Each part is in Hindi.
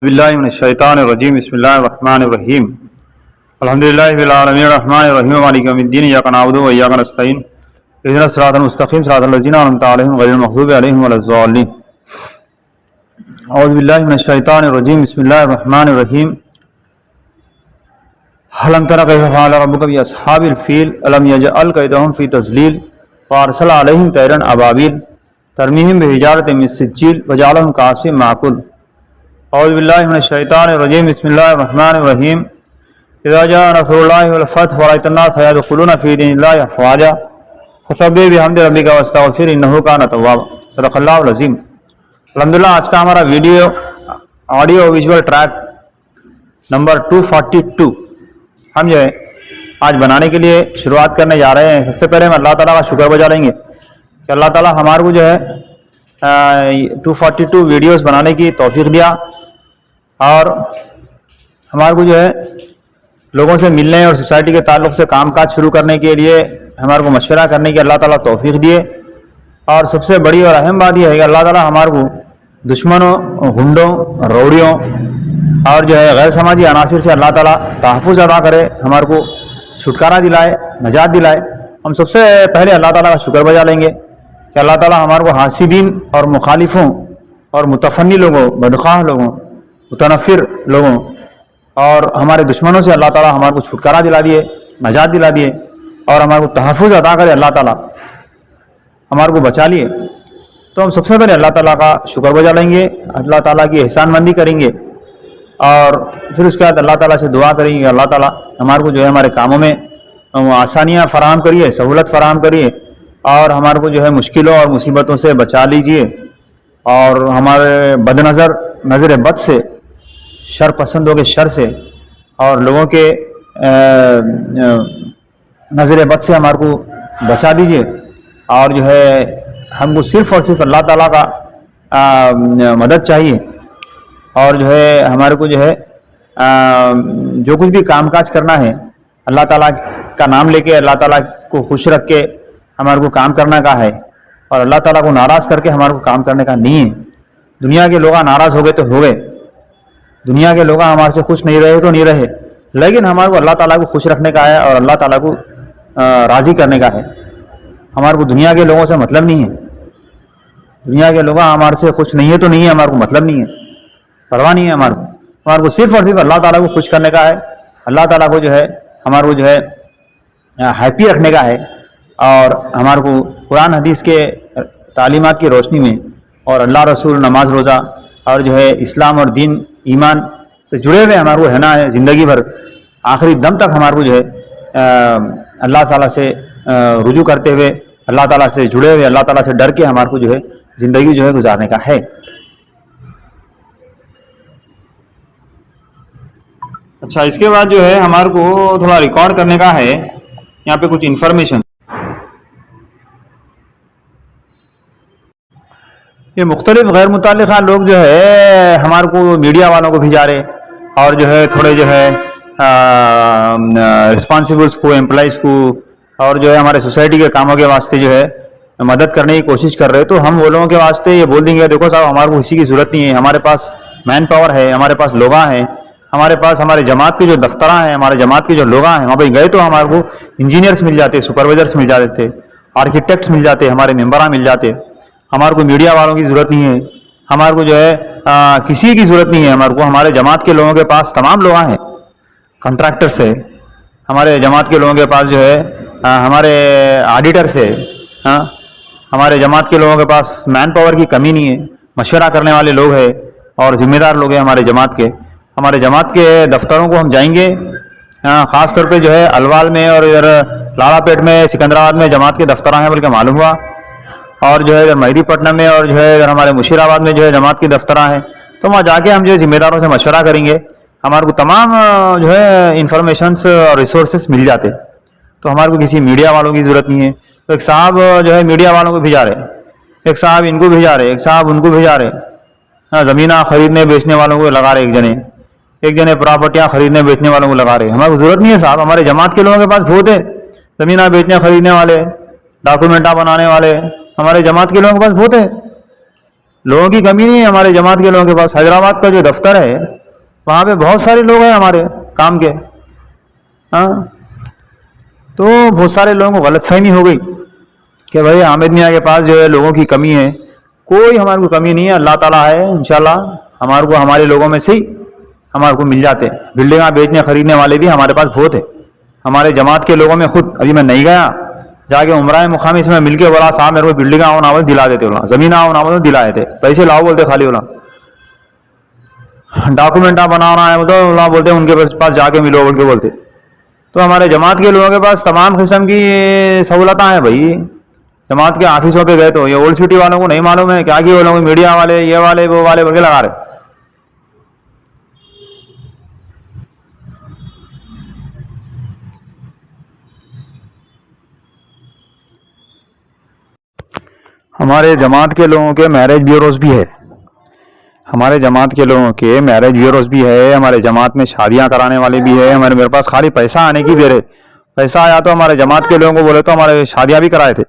बिस्मिल्लाहिर्रहमानिर्रहीम बिस्मिल्लाहिर्रहमानिर्रहीम अल्हम्दुलिल्लाहि रब्बिल आलमीन अर्रहमानिर रहीम मालिकि यौमिद्दीन इय्याका नअबुदु व इय्याका नस्तईन इहदिनस सिरातल मुस्तक़ीम सिरातल लज़ीना अनअमता अलैहिम गैरिल मग़ज़ूबि अलैहिम वलज़्ज़ालिन औज़ु बिल्लाहि मिनश शैतानिर रजीम बिस्मिल्लाहिर रहमानिर रहीम अलम तरा कैफ़ फ़अल रब्बुका बि अस्हाबिल फ़ील अलम यजअल कैदहुम फ़ी तज़लील व अरसल अलैहिम तैरन अबाबिल तरमीहिम बिहिजारतिम मिन सिज्जील व जअलहुम कअस्फ़िन माकुल औज़ु बिल्लाहि मिनश शैतानिर रजीम बिस्मिल्लाहिर रहमानिर रहीम इज़ा जाअ नस्रुल्लाहि वल फ़त्ह व रअयतन-नास यदख़ुलूना फ़ी दीनिल्लाहि अफ़वाजा फसब्बिह बिहम्दि रब्बिका वस्तग़फ़िर इन्नहु कान तव्वाबा। सदक़ल्लाहुल अज़ीम। अल्हम्दुलिल्लाह, आज का हमारा video audio visual track number 242 हम जो है आज बनाने के लिए शुरुआत करने जा रहे हैं। सबसे पहले हम अल्लाह ताला का शुक्र बजा लेंगे कि अल्लाह ताला हमारे को जो है 242 वीडियोस बनाने की तौफीक दिया और हमारे को जो है लोगों से मिलने और सोसाइटी के ताल्लुक़ से कामकाज शुरू करने के लिए हमारे को मशवरा करने की अल्लाह ताला तौफीक दिए। और सबसे बड़ी और अहम बात यह है कि अल्लाह ताला हमारे को दुश्मनों, गुंडों, रौड़ियों और जो है गैर समाजी अनासिर से अल्लाह ताला तहफ़्फ़ुज़ अता करे, हमारे को छुटकारा दिलाए, नजात दिलाए। हम सबसे पहले अल्लाह ताला का शुक्र बजा लेंगे कि अल्लाह ताला हमारे को हासिदीन और मुखालिफों और मुतफन्नी लोगों, बदख्वाह लोगों, मुतनफ़िर लोगों और हमारे दुश्मनों से अल्लाह ताला हमारे को छुटकारा दिला दिए, नजात दिला दिए और हमारे को तहफ़्फ़ुज़ अता करे, अल्लाह ताला हमारे को बचा लिए। तो हम सबसे पहले अल्लाह ताला का शुक्र बजा लेंगे, अल्लाह ताला की एहसानमंदी करेंगे और फिर उसके बाद अल्लाह ताला से दुआ करेंगे, अल्लाह ताला हमारे को जो है हमारे कामों में आसानियाँ फ़राहम करिए, सहूलत फ़राहम करिए और हमारे को जो है मुश्किलों और मुसीबतों से बचा लीजिए और हमारे नज़र बद से, शर पसंदों के शर से और लोगों के नज़र बद से हमारे को बचा दीजिए। और जो है हमको सिर्फ़ और सिर्फ अल्लाह ताला का मदद चाहिए और जो है हमारे को जो है जो कुछ भी कामकाज करना है अल्लाह ताला का नाम लेके, अल्लाह ताला को खुश रख के हमारे को काम करने का है और अल्लाह ताला को नाराज़ करके हमारे को काम करने का नहीं है। दुनिया के लोग नाराज़ हो गए तो हो गए, दुनिया के लोग हमारे से खुश नहीं रहे तो नहीं रहे, लेकिन हमारे को अल्लाह ताला को खुश रखने का है और अल्लाह ताला को राज़ी करने का है। हमारे को दुनिया के लोगों से मतलब नहीं है, दुनिया के लोग हमारे से खुश नहीं है तो नहीं है, हमारे को मतलब नहीं है, परवाह नहीं है हमारे को सिर्फ़ और सिर्फ अल्लाह ताला को खुश करने का है, अल्लाह ताला को जो है हमारे को जो है हैप्पी रखने का है। और हमारे को कुरान हदीस के तालीमात की रोशनी में और अल्लाह रसूल, नमाज, रोज़ा और जो है इस्लाम और दीन ईमान से जुड़े हुए हमारे को रहना है ज़िंदगी भर, आखिरी दम तक हमारे को जो है अल्लाह ताला से रुजू करते हुए, अल्लाह ताला से जुड़े हुए, अल्लाह ताला से डर के हमारे को जो है ज़िंदगी जो है गुजारने का है। अच्छा, इसके बाद जो है हमारे को थोड़ा रिकॉर्ड करने का है यहाँ पे कुछ इन्फॉर्मेशन। ये मुख्तलिफ गैर मुताल्लिक़ा लोग जो है हमारे को मीडिया वालों को भिजा रहे और जो है थोड़े जो है रिस्पॉन्सिबल्स को, एम्प्लॉइज़ को और जो है हमारे सोसाइटी के कामों के वास्ते जो है मदद करने की कोशिश कर रहे। तो हम वो लोगों के वास्ते ये बोल देंगे, देखो साहब हमारे को किसी की ज़रूरत नहीं है, हमारे पास मैन पावर है, हमारे पास लोग हैं, हमारे पास हमारे जमात के जो दफ्तरा हैं, हमारे जमात के जो लोग हैं, वहाँ पर गए तो हमारे को इंजीनियर्स मिल जाते, सुपरवाइजर्स मिल जाते थे, आर्किटेक्ट्स मिल जाते, हमारे मेम्बरान मिल जाते। हमारे को मीडिया वालों की ज़रूरत नहीं है, हमारे को जो है किसी की ज़रूरत नहीं है। हमारे को हमारे जमात के लोगों के पास तमाम लोग हैं, कॉन्ट्रैक्टर्स है, हमारे जमात के लोगों के पास जो है हमारे ऑडिटर्स है, हमारे जमात के लोगों के पास मैन पावर की कमी नहीं है, मशवरा करने वाले लोग हैं और ज़िम्मेदार लोग हैं हमारे जमात के। हमारे जमात के दफ्तरों को हम जाएंगे, ख़ास तौर पे जो है अलवाल में और इधर लालापेट में, सिकंदराबाद में जमात के दफ्तर हैं बल्कि मालूम हुआ, और जो है इधर महदीपट्टनम में और जो है इधर हमारे मुशीराबाद में जो है जमात की दफ्तर हैं। तो वहाँ जाके हम जो है ज़िम्मेदारों से मशवरा करेंगे, हमारे को तमाम जो है इंफॉर्मेशंस और रिसोर्सेस मिल जाते। तो हमारे को किसी मीडिया वालों की ज़रूरत नहीं है। तो एक साहब जो है मीडिया वालों को भिजा रहे, एक साहब इनको भिजा रहे, एक साहब उनको भिजा रहे, ज़मीना ख़रीदने बेचने वालों को लगा रहे, एक जने प्रॉपर्टियाँ ख़रीदने बेचने वालों को लगा रहे। हमारे को ज़रूरत नहीं है साहब, हमारे जमात के लोगों के पास बहुत है, ज़मीना बेचने ख़रीदने वाले, डॉक्यूमेंटा बनाने वाले, हमारे जमात के लोगों के पास बहुत है। लोगों की कमी नहीं है हमारे जमात के लोगों के पास। हैदराबाद का जो दफ्तर है वहाँ पे बहुत सारे लोग हैं हमारे काम के। हाँ, तो बहुत सारे लोगों को गलतफहमी हो गई कि भाई हामिद मियाँ के पास जो है लोगों की कमी है। कोई हमारे को कमी नहीं है, अल्लाह ताला है, इंशाल्लाह हमारे को हमारे लोगों में से ही हमारे को मिल जाते हैं। बिल्डिंग बेचने खरीदने वाले भी हमारे पास बहुत है, हमारे जमात के लोगों में। खुद अभी मैं नहीं गया, जाके उमरा मुकामी से मैं मिलके बोला साहब मेरे को बिल्डिंग आओ नावल दिला देते, बोला जमीन आओ नावल दिला देते, पैसे लाओ बोलते खाली, बोला डॉक्यूमेंट आप बनाना है बोलते, बोलते उनके पास जाके मिलो बोल के बोलते। तो हमारे जमात के लोगों के पास तमाम किस्म की सहूलतें हैं भाई। जमात के ऑफिसों पे गए तो ये ओल्ड सिटी वालों को नहीं मालूम है क्या कि वो लोग मीडिया वाले ये वाले वो वाले बोल के लगा रहे। हमारे जमात के लोगों के मैरिज ब्यूरोज भी है, हमारे जमात के लोगों के मैरिज ब्यूरोज भी है, हमारे जमात में शादियां कराने वाले भी है। हमारे मेरे पास खाली पैसा आने की देर है, पैसा आया तो हमारे जमात के लोगों को बोले तो हमारे शादियां भी कराए थे।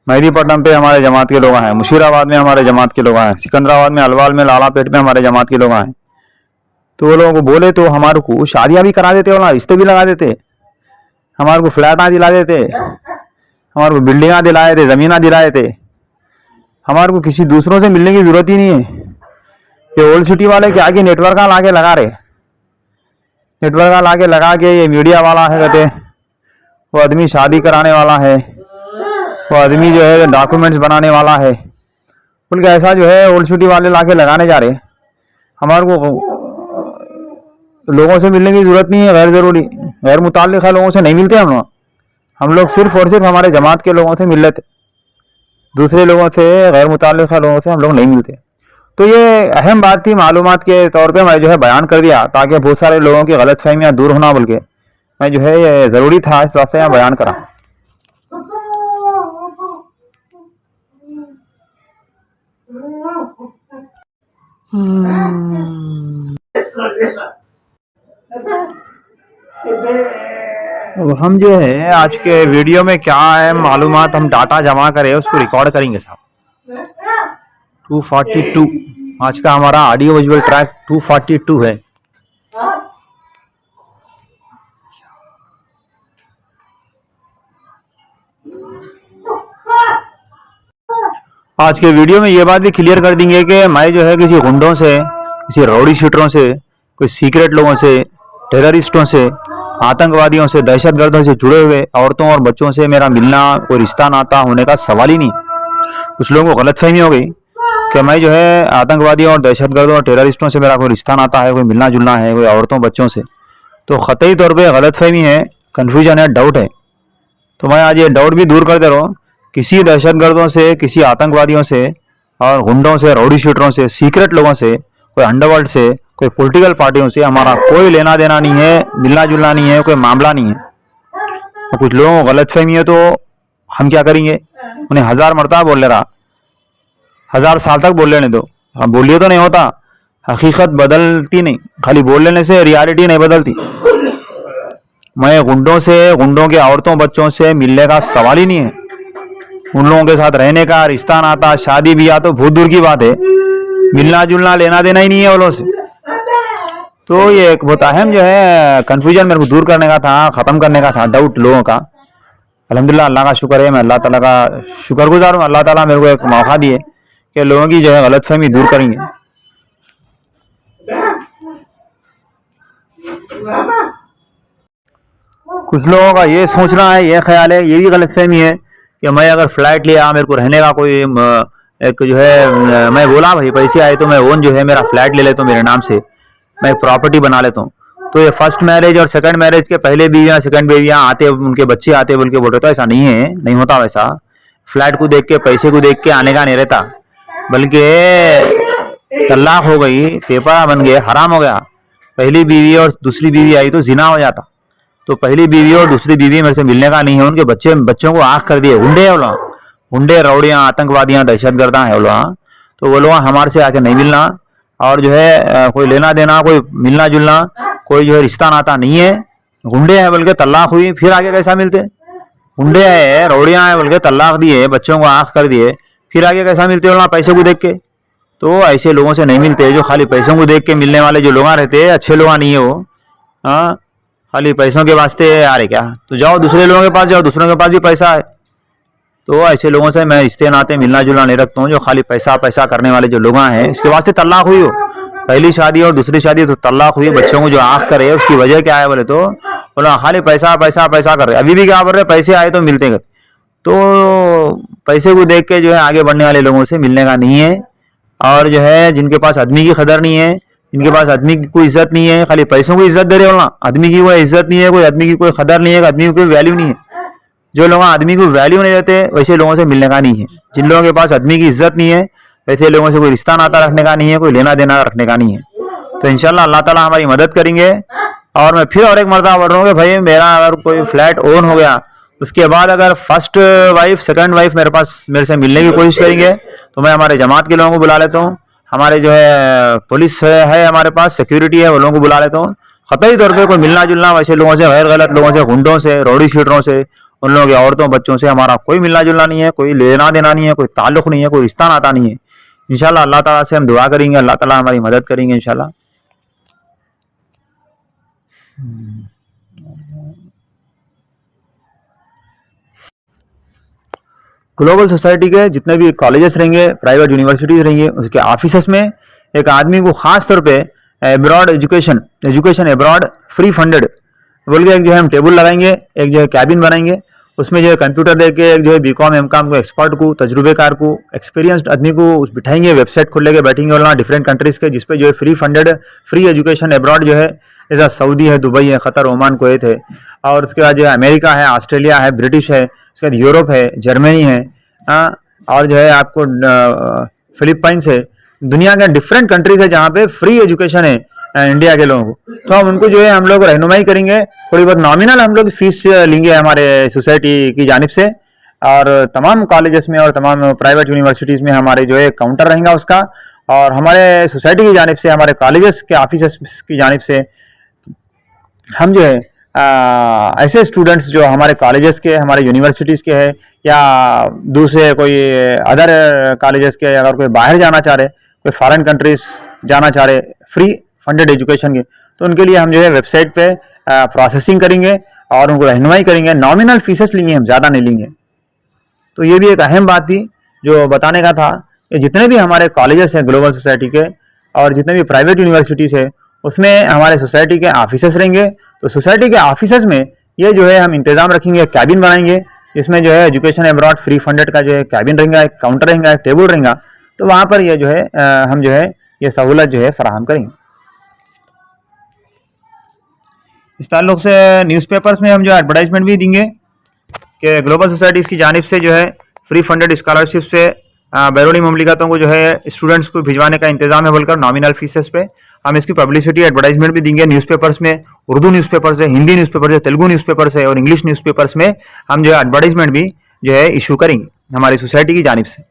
मेहदीपट्टनम पे हमारे जमात के लोग हैं, मुशीराबाद में हमारे जमात के लोग हैं, सिकंदराबाद में, अलवाल में, लालापेट में हमारे जमात के लोग हैं। तो वो लोगों को बोले तो हमारे को शादियां भी करा देते, वहाँ रिश्ते भी लगा देते, हमारे को फ्लैटा दिला देते, हमारे को बिल्डिंगा दिलाए थे, जमीना दिलाए थे। हमारे को किसी दूसरों से मिलने की जरूरत ही नहीं है। ये ओल्ड सिटी वाले क्या कि नेटवर्क लाके लगा रहे, नेटवर्क लाके लगा के ये मीडिया वाला है कहते, वो आदमी शादी कराने वाला है, वो आदमी जो है डॉक्यूमेंट्स बनाने वाला है, बोल ऐसा जो है ओल्ड सिटी वाले लाके लगाने जा रहे। हमारे को लोगों से मिलने की जरूरत नहीं है, गैर जरूरी गैर मुताल्लिक़ लोगों से नहीं मिलते हम लोग सिर्फ और सिर्फ हमारे जमात के लोगों से मिल लेते, दूसरे लोगों से गैर मुताल्लिक़ लोगों से हम लोग नहीं मिलते। तो ये अहम बात थी, मालूमात के तौर पे मैं जो है बयान कर दिया ताकि बहुत सारे लोगों की गलतफहमियां दूर होना बोल के मैं जो है ये ज़रूरी था इस वास्ते यहाँ बयान करा। अब हम जो है आज के वीडियो में क्या है मालूमात हम डाटा जमा करें उसको रिकॉर्ड करेंगे साहब। 242 आज का हमारा ऑडियो विजुअल ट्रैक 242 है। आज के वीडियो में ये बात भी क्लियर कर देंगे कि मैं जो है किसी गुंडों से, किसी रौडी शूटरों से, कोई सीक्रेट लोगों से, टेररिस्टों से, आतंकवादियों से, दहशतगर्दों से जुड़े हुए औरतों और बच्चों से मेरा मिलना, कोई रिश्ता नाता होने का सवाल ही नहीं। कुछ लोगों को गलतफहमी हो गई कि मैं जो है आतंकवादियों और दहशतगर्दों और टेररिस्टों से मेरा कोई रिश्ता नाता है, कोई मिलना जुलना है, कोई औरतों बच्चों से। तो ख़तई तौर पे गलतफहमी है, कन्फ्यूजन है, डाउट है। तो मैं आज ये डाउट भी दूर करते रहूँ, किसी दहशतगर्दों से, किसी आतंकवादियों से और गुंडों से, रौडी शूटरों से, सीक्रेट लोगों से, कोई अंडरवर्ल्ड से, कोई पॉलिटिकल पार्टियों से हमारा कोई लेना देना नहीं है, मिलना जुलना नहीं है, कोई मामला नहीं है। तो कुछ लोगों को गलतफहमी है तो हम क्या करेंगे, उन्हें 1000 मरतबा बोल ले रहा, 1000 साल तक बोल लेने दो। हम बोलिए तो नहीं होता, हकीकत बदलती नहीं, खाली बोल लेने से रियलिटी नहीं बदलती। मैं गुंडों से, गुंडों के औरतों बच्चों से मिलने का सवाल ही नहीं है। उन लोगों के साथ रहने का, रिश्ता नाता, शादी ब्याह तो बहुत दूर की बात है, मिलना जुलना लेना देना ही नहीं है वालों से। तो ये एक बहुत अहम जो है कन्फ्यूजन मेरे को दूर करने का था, ख़त्म करने का था डाउट लोगों का। अल्हम्दुलिल्लाह अल्लाह का शुक्र है, मैं अल्लाह ताला का शुक्रगुजार हूँ। अल्लाह ताला मेरे को एक मौका दिए कि लोगों की जो है गलतफहमी दूर करेंगे। कुछ लोगों का ये सोचना है, ये ख्याल है, ये भी गलतफहमी है कि मैं अगर फ्लैट लिया, मेरे को रहने का कोई एक जो है, मैं बोला भाई पैसे आए तो मैं ओन जो है मेरा फ्लैट ले लेता हूँ मेरे नाम से, मैं प्रॉपर्टी बना लेता हूँ। तो ये फर्स्ट मैरिज और सेकंड मैरिज के पहले बीवियाँ, सेकंड बीवियाँ आते, उनके बच्चे आते बोल के बोल रहे, तो ऐसा नहीं है, नहीं होता वैसा। फ्लैट को देख के, पैसे को देख के आने का नहीं रहता, बल्कि तलाक हो गई, पेपर बन गए, हराम हो गया। पहली बीवी और दूसरी बीवी आई तो जिना हो जाता। तो पहली बीवी और दूसरी बीवी मेरे से मिलने का नहीं है, उनके बच्चों को आँख कर दिए, गुंडे है लोग, गुंडे, रौड़ियाँ, आतंकवादियाँ, दहशतगर्दा है लोग। तो वो लोग हमारे से आके नहीं मिलना, और जो है कोई लेना देना, कोई मिलना जुलना, कोई जो है रिश्ता नाता नहीं है। गुंडे हैं बोल के तलाक हुई, फिर आगे कैसा मिलते? गुंडे है, रौड़ियाँ हैं बोल के तलाक दिए, बच्चों को आँख कर दिए, फिर आगे कैसा मिलते बोलना पैसे को देख के? तो ऐसे लोगों से नहीं मिलते, जो खाली पैसों को देख के मिलने वाले जो लोग रहते हैं, अच्छे लोग नहीं है वो। हाँ, खाली पैसों के वास्ते आ रहे क्या, तो जाओ दूसरे लोगों के पास जाओ, दूसरों के पास भी पैसा है। तो ऐसे लोगों से मैं रिश्ते नाते मिलना जुलना नहीं रखता हूँ, जो खाली पैसा पैसा करने वाले जो लोग हैं। इसके वास्ते तलाक हुई हो, पहली शादी और दूसरी शादी तो तलाक हुई, बच्चों को जो आँख करे उसकी वजह क्या है बोले तो बोला खाली पैसा पैसा पैसा कर रहे। अभी भी क्या कर रहे, पैसे आए तो मिलते हैं, तो पैसे को देख के जो है आगे बढ़ने वाले लोगों से मिलने का नहीं है। और जो है जिनके पास आदमी की कदर नहीं है, जिनके पास आदमी की कोई इज्जत नहीं है, खाली पैसों की इज्जत दे रहे हो ना, आदमी की कोई इज्जत नहीं है, कोई आदमी की कोई कदर नहीं है, आदमी की कोई वैल्यू नहीं है। जो लोग आदमी को वैल्यू नहीं देते वैसे लोगों से मिलने का नहीं है। जिन लोगों के पास आदमी की इज्जत नहीं है वैसे लोगों से कोई रिश्ता नाता रखने का नहीं है, कोई लेना देना रखने का नहीं है। तो इंशाल्लाह अल्लाह ताला हमारी मदद करेंगे। और मैं फिर और एक मरतबा बोल रहा हूँ कि भाई मेरा अगर कोई फ्लैट ओन हो गया, उसके बाद अगर फर्स्ट वाइफ सेकंड वाइफ मेरे से मिलने की कोशिश करेंगे तो मैं हमारे जमात के लोगों को बुला लेता हूँ, हमारे जो है पुलिस है हमारे पास सिक्योरिटी है, वो लोगों को बुला लेता हूँ। कतई तौर पे कोई मिलना जुलना वैसे लोगों से, गैर गलत लोगों से, गुंडों से, रोडी शीटरों से, उन लोगों की औरतों बच्चों से हमारा कोई मिलना जुलना नहीं है, कोई लेना देना नहीं है, कोई ताल्लुक नहीं है, कोई रिश्ता नाता नहीं है। इंशाल्लाह अल्लाह ताला से हम दुआ करेंगे, अल्लाह ताला हमारी मदद करेंगे इंशाल्लाह। ग्लोबल सोसाइटी के जितने भी कॉलेजेस रहेंगे, प्राइवेट यूनिवर्सिटीज रहेंगे, उसके ऑफिसेस में एक आदमी को खास तौर पे abroad education abroad free funded बोल के एक जो है हम टेबल लगाएंगे, एक जो है कैबिन बनाएंगे, उसमें जो है कंप्यूटर देके एक जो है बीकॉम एमकॉम को एक्सपर्ट को, तजुर्बेकार को, एक्सपीरियंस्ड आदमी को बिठाएंगे, वेबसाइट खोल लेके बैठेंगे बोलना डिफरेंट कंट्रीज के, जिसपे जो है free funded free education abroad जो है, जैसा सऊदी है, दुबई है, कतर, ओमान, कुवैत है, और उसके बाद जो है अमेरिका है, ऑस्ट्रेलिया है, ब्रिटिश है, उसके बाद यूरोप है, जर्मनी है, और जो है आपको फिलीपाइंस है, दुनिया के डिफरेंट कंट्रीज है जहाँ पे फ्री एजुकेशन है इंडिया के लोगों को। तो हम उनको जो है हम लोग रहनुमाई करेंगे, थोड़ी बहुत नॉमिनल हम लोग फीस लेंगे हमारे सोसाइटी की जानिब से, और तमाम कॉलेजेस में और तमाम प्राइवेट यूनिवर्सिटीज़ में हमारे जो है काउंटर रहेगा उसका, और हमारे सोसाइटी की जानिब से, हमारे कॉलेजेस के ऑफिसर्स की जानिब से हम जो है ऐसे स्टूडेंट्स जो हमारे कॉलेजेस के, हमारे यूनिवर्सिटीज़ के हैं, या दूसरे कोई अदर कॉलेजेस के, अगर कोई बाहर जाना चाह रहे, कोई फॉरेन कंट्रीज जाना चाह रहे फ्री फंडेड एजुकेशन के, तो उनके लिए हम जो है वेबसाइट पे प्रोसेसिंग करेंगे और उनको रहनुमाई करेंगे। नॉमिनल फीसेस लेंगे, हम ज़्यादा नहीं लेंगे। तो ये भी एक अहम बात थी जो बताने का था कि जितने भी हमारे कॉलेजेस हैं ग्लोबल सोसाइटी के, और जितने भी प्राइवेट यूनिवर्सिटीज़ है, उसमें हमारे सोसाइटी के ऑफिसर्स रहेंगे। तो सोसाइटी के ऑफिसर्स में ये जो है हम इंतज़ाम रखेंगे, कैबिन बनाएंगे, इसमें जो है एजुकेशन एब्रॉड फ्री फंडेड का जो है कैबिन रहेगा, एक काउंटर रहेगा, एक टेबल रहेगा। तो वहाँ पर ये जो है हम जो है ये सहूलत जो है फराहम करेंगे। इस ताल्लुक से न्यूज़पेपर्स में हम जो एडवर्टाइजमेंट भी देंगे कि ग्लोबल सोसाइटीज़ की जानिब से जो है फ्री फंडेड स्कॉलरशिप से बैरूनी ममलिकतों को जो है स्टूडेंट्स को भिजवाने का इंतजाम है बोलकर नॉमिनल फीसेस पे हम इसकी पब्लिसिटी एडवर्टाइजमेंट भी देंगे न्यूज़पेपर्स में। उर्दू न्यूज़पेपर्स है, हिंदी न्यूज़पेपर्स है, तेलुगु न्यूज़पेपर्स है और इंग्लिश न्यूज़पेपर्स में हम जो है एडवर्टाइजमेंट भी जो है इशू करेंगे हमारी सोसाइटी की जानिब से।